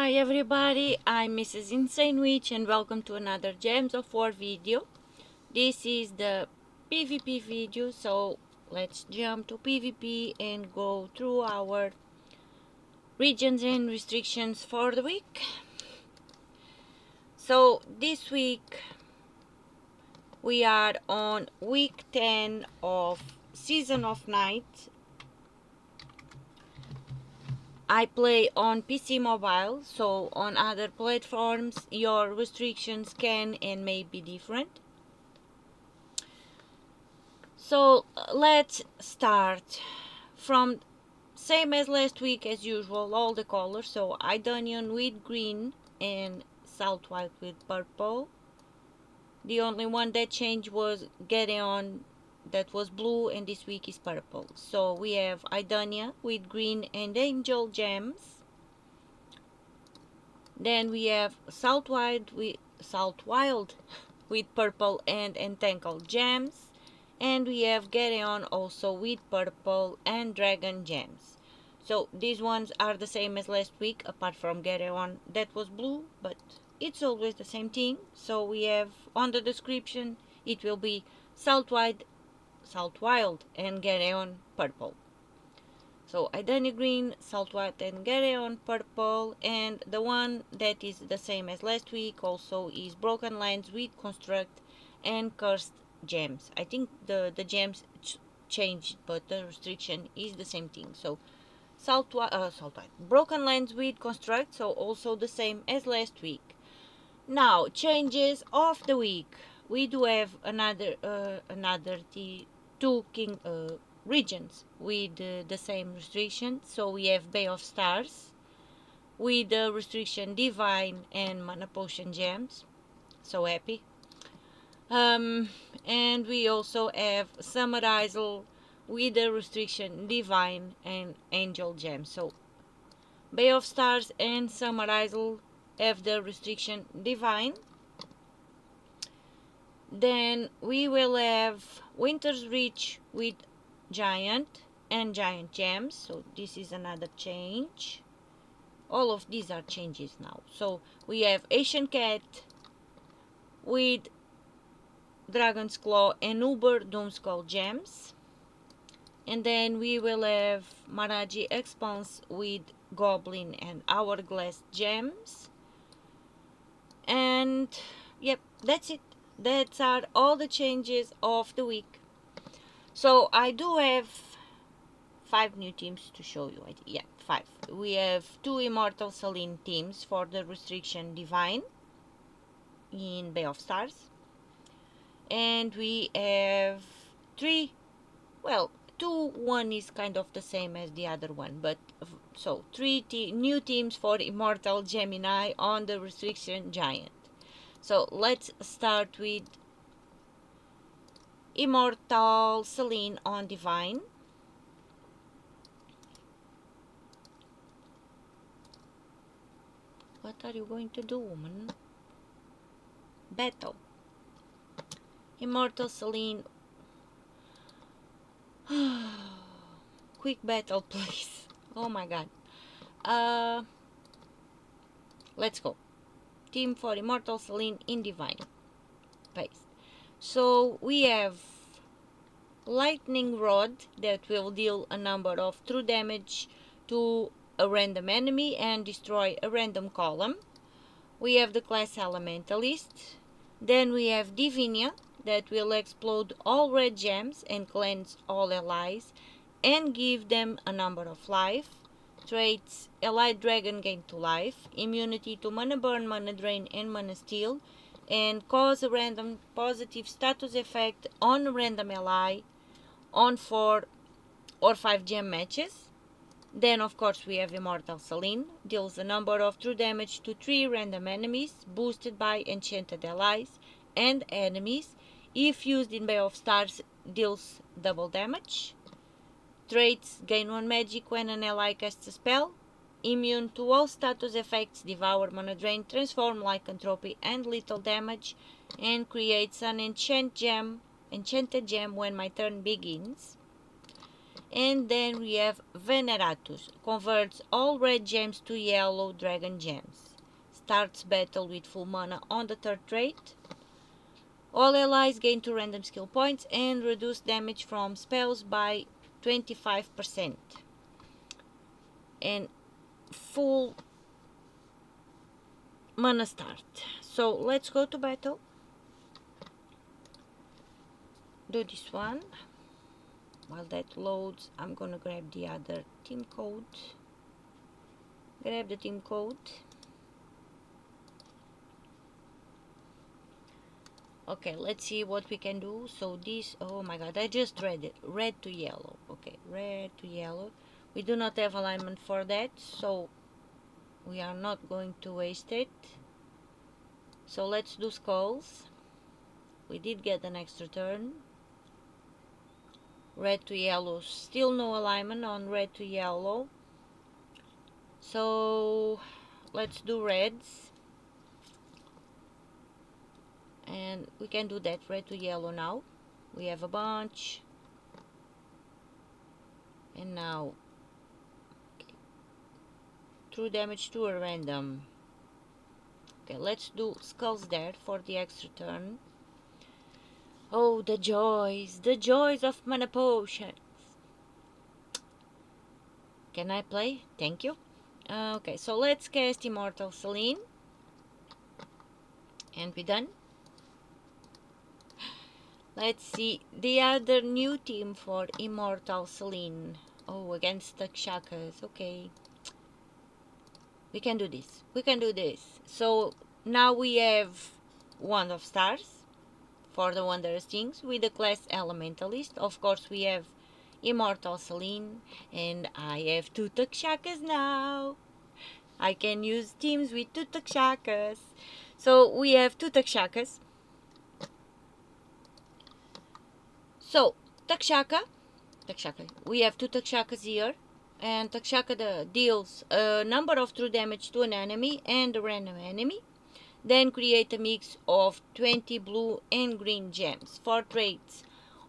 Hi everybody, I'm Mrs. Insane Witch and welcome to another Gems of War video. This is the PvP video, so let's jump to PvP and go through our regions and restrictions for the week. So this week we are on week 10 of Season of Night. I play on PC mobile, so on other platforms your restrictions can and may be different. So let's start from same as last week as usual, all the colors. So Aidania with green and Salt White with purple. The only one that changed was Gedeon, that was blue, and this week is purple. So we have Aidania with green and angel gems. Then we have Salt Wild with purple and entangled gems. And we have Gedeon also with purple and dragon gems. So these ones are the same as last week, apart from Gedeon that was blue, but it's always the same thing. So we have on the description, it will be Salt Wild and Gedeon purple. So Aidania green, Salt White and Gedeon purple, and the one that is the same as last week also is Broken Lands with construct and cursed gems. I think the gems changed, but the restriction is the same thing. So Salt White, Broken Lands with construct, so also the same as last week. Now changes of the week. We do have another two regions with the same restriction. So we have Bay of Stars with the restriction Divine and Mana Potion gems. So happy. And we also have Summer Isle with the restriction Divine and Angel gems. So Bay of Stars and Summer Isle have the restriction Divine. Then we will have Winter's Reach with Giant and Giant gems. So this is another change. All of these are changes now. So we have Asian Cat with Dragon's Claw and Uber Doomskull gems. And then we will have Maraji Expanse with Goblin and Hourglass gems. And yep, that's it. That's are all the changes of the week. So I do have 5 new teams to show you. Yeah, 5. We have 2 Immortal Selene teams for the restriction Divine in Bay of Stars. And we have 3, well, 2, 1 is kind of the same as the other one, but so 3 new teams for Immortal Gemini on the restriction Giant. So let's start with Immortal Selene on Divine. What are you going to do, woman? Battle. Immortal Selene. Quick battle, please. Oh my god. Let's go. Team for Immortal Selene in Divine. Paste. So we have Lightning Rod that will deal a number of true damage to a random enemy and destroy a random column. We have the class Elementalist. Then we have Divinia that will explode all red gems and cleanse all allies and give them a number of life. Traits: Allied Dragon gain 2 life, immunity to Mana Burn, Mana Drain and Mana Steal, and cause a random positive status effect on a random ally on 4 or 5 gem matches. Then of course we have Immortal Selene, deals a number of true damage to 3 random enemies, boosted by enchanted allies and enemies. If used in Bay of Stars, deals double damage. Traits: gain 1 magic when an ally casts a spell, immune to all status effects, devour, mana drain, transform, lycanthropy and lethal damage, and creates an enchanted gem when my turn begins. And then we have Veneratus, converts all red gems to yellow dragon gems. Starts battle with full mana on the third trait. All allies gain 2 random skill points and reduce damage from spells by 25%. And full mana start. So let's go to battle. Do this one. While that loads, I'm gonna grab the other team code. Grab the team code. Okay, let's see what we can do. So this, oh my god, I just read it. Red to yellow. Okay, red to yellow. We do not have alignment for that, so we are not going to waste it. So let's do skulls. We did get an extra turn. Red to yellow, still no alignment on red to yellow. So let's do reds. And we can do that red to yellow now. We have a bunch. And now, okay, true damage to a random. Okay, let's do skulls there for the extra turn. Oh, the joys of mana potions. Can I play? Thank you. Okay, so let's cast Immortal Selene. And we're done. Let's see the other new team for Immortal Selene. Oh, against the Shakas. Okay. We can do this. We can do this. So now we have Wand of Stars for the wondrous things with the class Elementalist. Of course, we have Immortal Selene, and I have 2 Takshakas now. I can use teams with 2 Takshakas. So we have 2 Takshakas. So Takshaka, we have 2 Takshakas here, and Takshaka deals a number of true damage to an enemy and a random enemy. Then create a mix of 20 blue and green gems. For traits,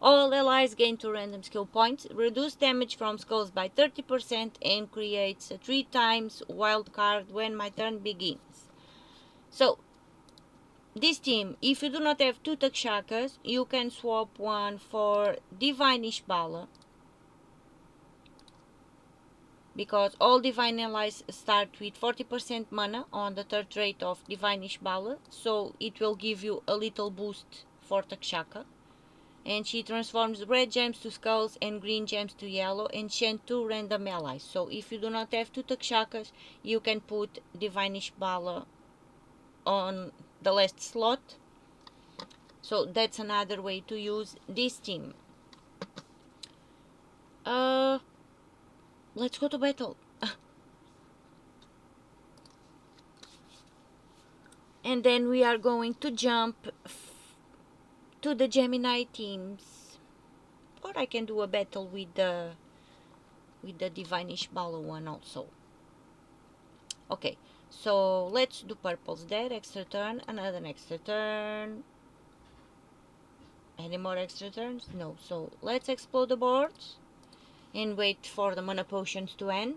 all allies gain 2 random skill points, reduce damage from skulls by 30%, and creates a 3 times wild card when my turn begins. So this team, if you do not have 2 Takshakas, you can swap one for Divine Ishbala, because all Divine Allies start with 40% mana on the third trait of Divine Ishbala, so it will give you a little boost for Takshaka. And she transforms red gems to skulls and green gems to yellow, and enchant 2 random allies. So if you do not have 2 Takshakas, you can put Divine Ishbala on the last slot. So that's another way to use this team. Let's go to battle. And then we are going to jump to the Gemini teams. Or I can do a battle with the Divine Ishbala one also. Okay, so let's do purples there. Extra turn, another extra turn. Any more extra turns? No. So let's explode the boards and wait for the mana potions to end.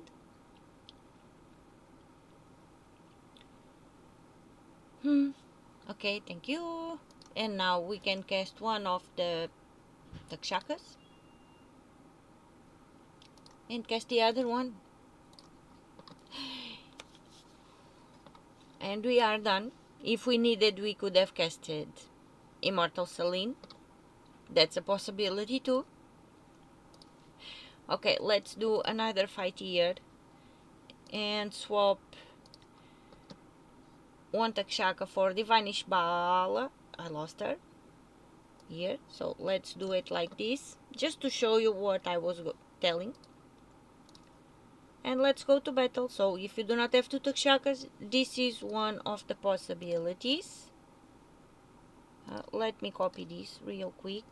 Okay, thank you. And now we can cast one of the Takshakas and cast the other one. And we are done. If we needed, we could have casted Immortal Selene. That's a possibility too. Okay, let's do another fight here and swap one Takshaka for Divine Ishbala. I lost her here, so let's do it like this, just to show you what I was telling. And let's go to battle. So if you do not have 2 Takshakas, this is one of the possibilities. Let me copy this real quick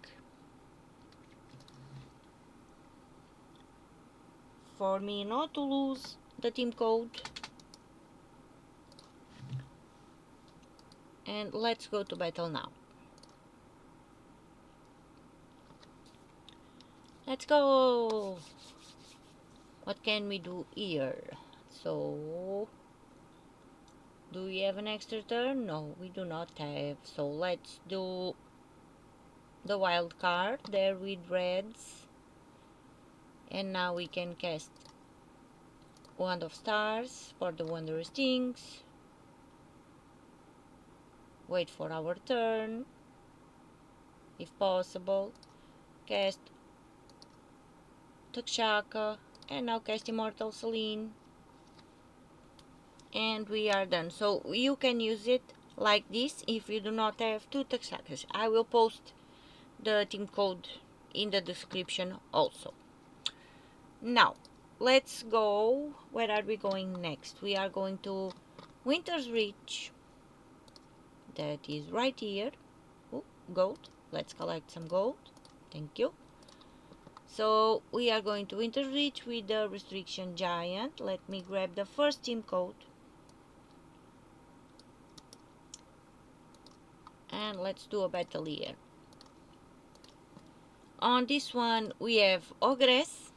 for me not to lose the team code. And let's go to battle now. Let's go! What can we do here? So, do we have an extra turn? No, we do not have. So let's do the wild card there with reds. And now we can cast Wand of Stars for the Wondrous Things. Wait for our turn, if possible. Cast Takshaka, and now cast Immortal Selene. And we are done. So you can use it like this if you do not have two Takshakas. I will post the team code in the description also. Now, let's go. Where are we going next? We are going to Winter's Reach. That is right here. Oh, gold. Let's collect some gold. Thank you. So we are going to Winter's Reach with the Restriction Giant. Let me grab the first team code. And let's do a battle here. On this one we have Ogress.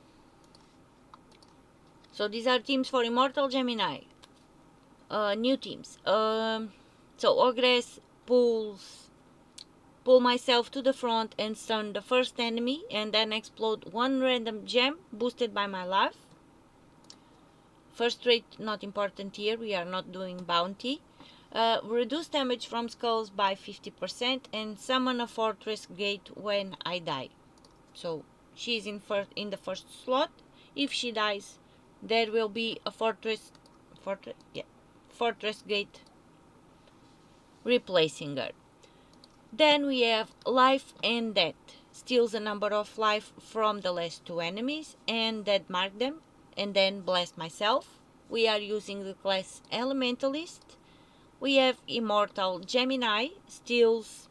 So these are teams for Immortal Gemini. New teams. So Ogress pull myself to the front and stun the first enemy, and then explode one random gem boosted by my life. First rate not important here, we are not doing bounty. Reduce damage from skulls by 50% and summon a fortress gate when I die. So she's in the first slot. If she dies, there will be a fortress gate replacing her. Then we have Life and Death. Steals a number of life from the last two enemies and dead mark them, and then blast myself. We are using the class Elementalist. We have Immortal Gemini. Steals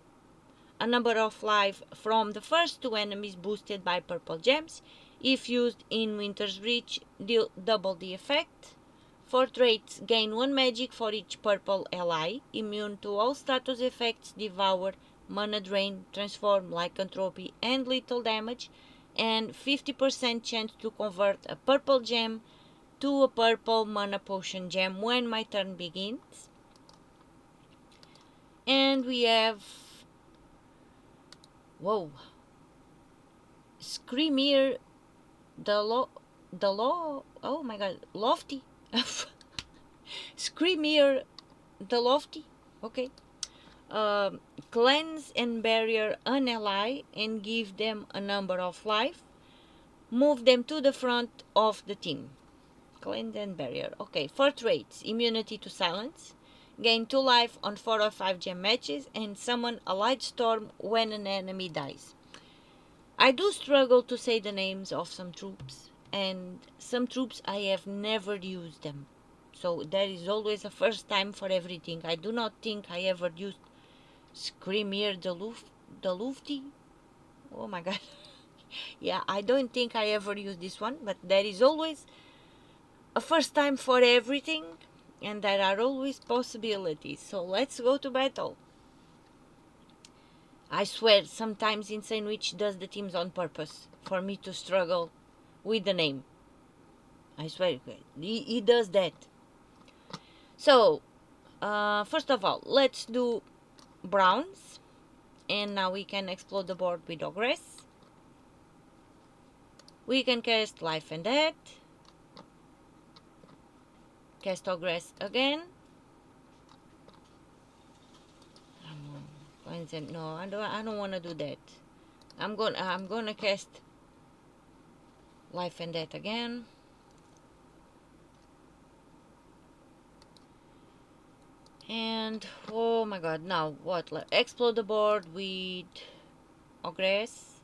a number of life from the first two enemies boosted by purple gems. If used in Winter's Reach, deal double the effect. For traits, gain 1 magic for each purple ally. Immune to all status effects, devour, mana drain, transform, lycanthropy, and lethal damage. And 50% chance to convert a purple gem to a purple mana potion gem when my turn begins. And we have... Whoa. Screamer, oh my god, Lofty. Screamer the Lofty. Okay. Cleanse and barrier an ally and give them a number of life. Move them to the front of the team. Cleanse and barrier. Okay. For traits, immunity to silence. Gain 2 life on 4 or 5 gem matches and summon a light storm when an enemy dies. I do struggle to say the names of some troops, and some troops I have never used them. So there is always a first time for everything. I do not think I ever used Screamer the Lufty. Oh my god. Yeah, I don't think I ever used this one, but there is always a first time for everything, and there are always possibilities. So let's go to battle. I swear, sometimes Insane Witch does the teams on purpose for me to struggle with the name. I swear, he does that. So, first of all, let's do browns. And now we can explode the board with Ogress. We can cast Life and Death. Cast Ogress again. No, I don't want to do that. I'm gonna cast Life and Death again. And oh my god, now what? Explode the board with Ogress.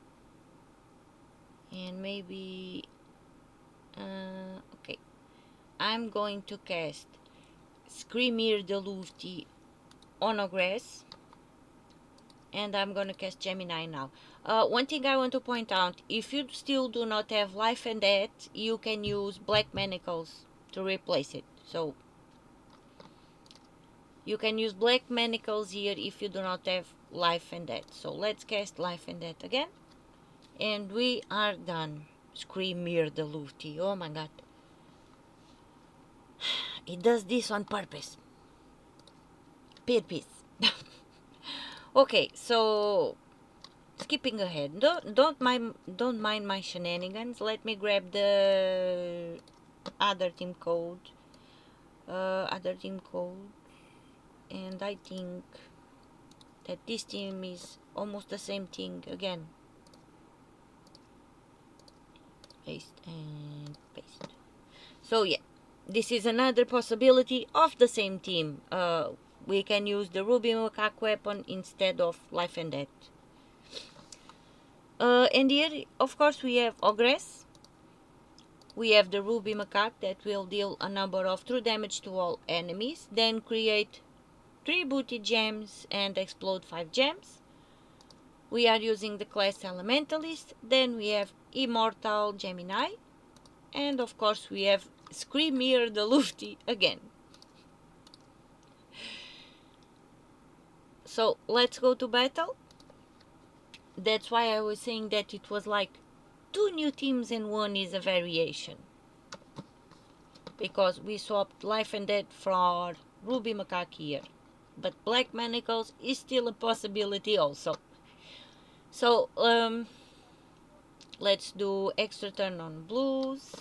And maybe okay. I'm going to cast Screamer the Lufty on Ogress. And I'm gonna cast Gemini now. One thing I want to point out, if you still do not have Life and Death, you can use Black Manacles to replace it. So you can use Black Manacles here if you do not have Life and Death. So let's cast Life and Death again. And we are done. Screamer the Lufty. Oh my god. It does this on purpose. Purpose. Okay, so skipping ahead. Don't mind my shenanigans. Let me grab the other team code. And I think that this team is almost the same thing again. Paste and paste. So yeah, this is another possibility of the same team. We can use the Ruby Macaque weapon instead of Life and Death. And here, of course, we have Ogress. We have the Ruby Macaque that will deal a number of true damage to all enemies, then create 3 booty gems and explode 5 gems. We are using the class Elementalist. Then we have Immortal Gemini. And of course we have Screamer the Lufty again. So let's go to battle. That's why I was saying that it was like 2 new teams and 1 is a variation. Because we swapped Life and Death for Ruby Macaque here. But Black Manacles is still a possibility also. So let's do extra turn on blues.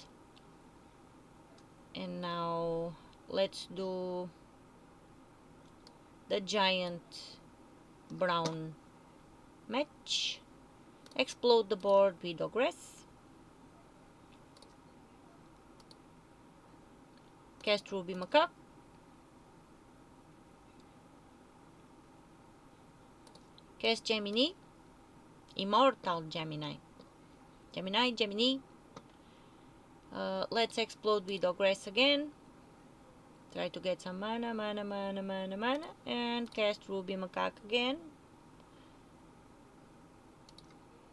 And now let's do the giant brown match. Explode the board with Ogress. Cast Ruby Macaque. Cast Gemini. Immortal Gemini. Gemini. Let's explode with Ogress again. Try to get some mana. And cast Ruby Macaque again.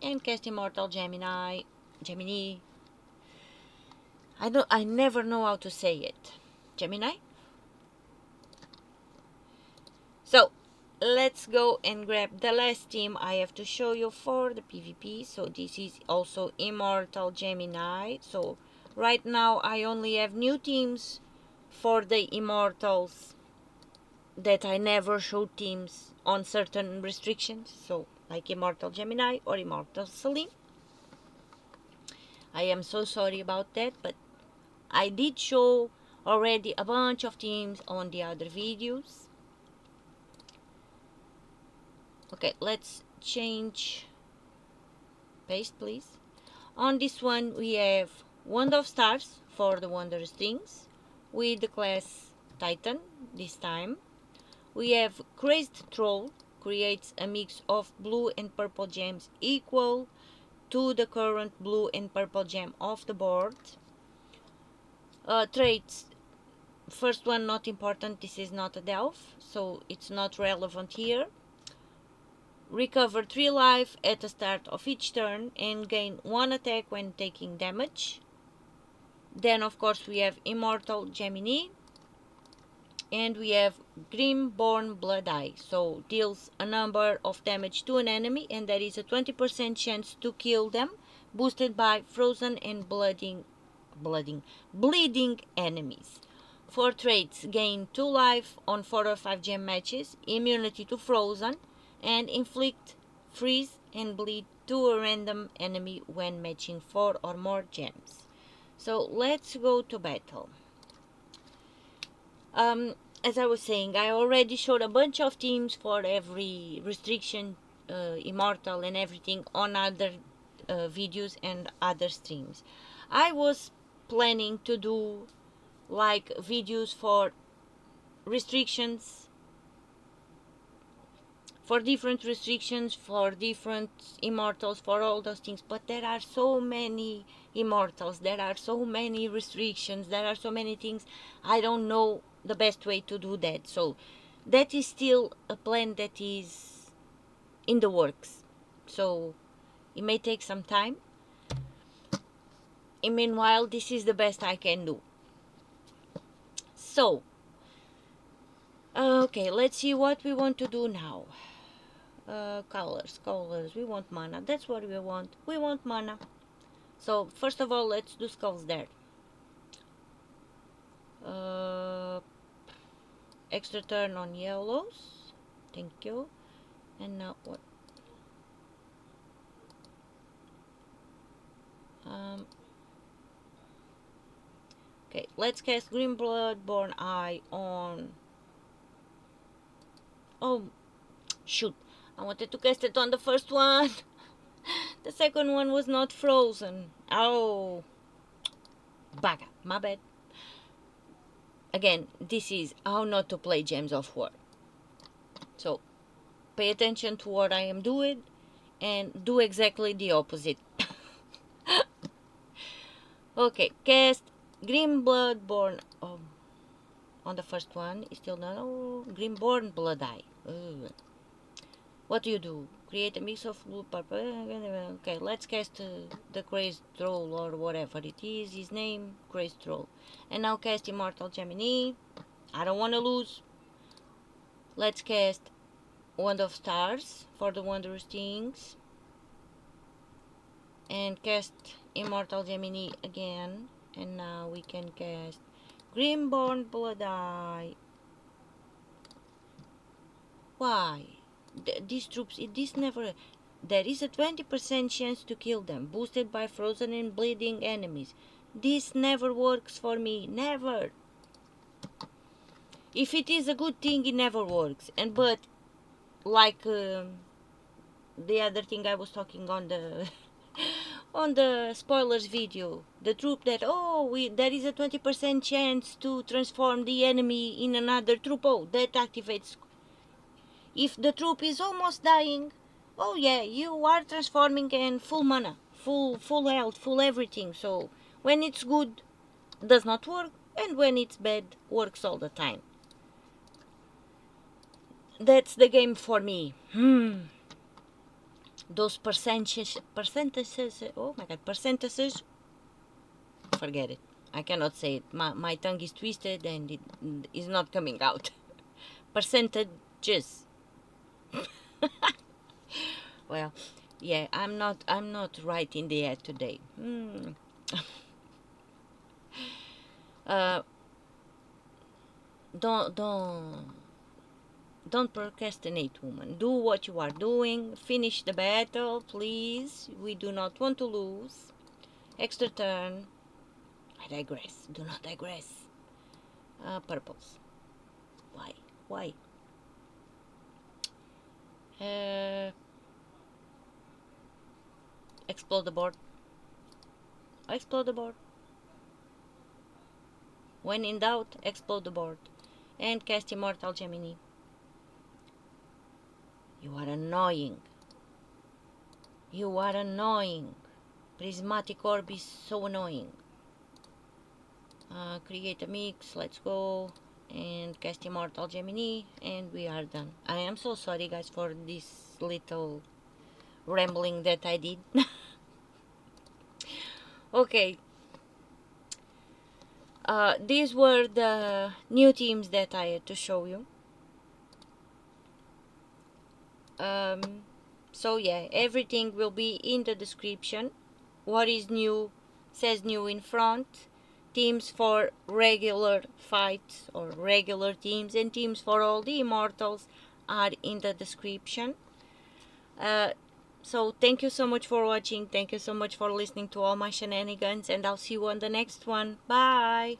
And cast Immortal Gemini. I never know how to say it. Gemini. So let's go and grab the last team I have to show you for the PvP. So this is also Immortal Gemini. So right now I only have new teams for the Immortals that I never showed teams on certain restrictions. So like Immortal Gemini or Immortal Celine. I am so sorry about that, but I did show already a bunch of teams on the other videos. Okay, let's change. Paste, please. On this one, we have Wand of Stars for the Wondrous Things with the class Titan this time. We have Crazed Troll, creates a mix of blue and purple gems equal to the current blue and purple gem of the board. Traits, first one not important, this is not a delve, so it's not relevant here. Recover 3 life at the start of each turn and gain 1 attack when taking damage. Then of course we have Immortal Gemini. And we have Grimborn Blood Eye. So deals a number of damage to an enemy and there is a 20% chance to kill them. Boosted by frozen and bleeding enemies. For traits, gain 2 life on 4 or 5 gem matches. Immunity to frozen. And inflict freeze and bleed to a random enemy when matching 4 or more gems. So let's go to battle. As I was saying, I already showed a bunch of teams for every restriction, Immortal and everything on other videos and other streams. I was planning to do like videos for restrictions, for different restrictions, for different Immortals, for all those things, but there are so many Immortals, there are so many restrictions, there are so many things, I don't know the best way to do that. So that is still a plan that is in the works, so it may take some time. And meanwhile, this is the best I can do. So okay, let's see what we want to do now. Colors, we want mana. That's what we want. We want mana. So first of all, let's do skulls there. Extra turn on yellows. Thank you. And now what? Okay, let's cast Green Bloodborne Eye on... Oh, shoot. I wanted to cast it on the first one. The second one was not frozen. Oh. Baga. My bad. Again, this is how not to play Gems of War. So, pay attention to what I am doing and do exactly the opposite. Okay, cast Green Bloodborne on the first one. Is still not... Oh, Greenborn Blood Eye. Ugh. What do? Create a mix of blue, purple... Okay, let's cast the Crazed Troll or whatever it is. His name, Crazed Troll. And now cast Immortal Gemini. I don't want to lose. Let's cast Wand of Stars for the Wondrous Things. And cast Immortal Gemini again. And now we can cast Greenborn Blood Eye. Why? These troops, this never... There is a 20% chance to kill them, boosted by frozen and bleeding enemies. This never works for me, never. If it is a good thing, it never works. And but, like the other thing I was talking on the on the spoilers video, the troop that there is a 20% chance to transform the enemy in another troop. Oh, that activates. If the troop is almost dying, oh yeah, you are transforming and full mana, full health, full everything. So when it's good, does not work, and when it's bad, works all the time. That's the game for me. Those percentages, oh my god, percentages, forget it. I cannot say it. My tongue is twisted and it is not coming out. Percentages. Well, yeah, I'm not right in the head today. Don't procrastinate, woman. Do what you are doing. Finish the battle, please. We do not want to lose. Extra turn. I digress. Do not digress. Purples. Why? Explode the board. Explode the board. When in doubt, explode the board. And cast Immortal Gemini. You are annoying. You are annoying. Prismatic Orb is so annoying. Create a mix. Let's go. And cast Immortal Gemini. And we are done. I am so sorry, guys, for this little rambling that I did. Okay. These were the new teams that I had to show you. So yeah, everything will be in the description. What is new says new in front. Teams for regular fights or regular teams and teams for all the immortals are in the description. So thank you so much for watching. Thank you so much for listening to all my shenanigans, and I'll see you on the next one. Bye.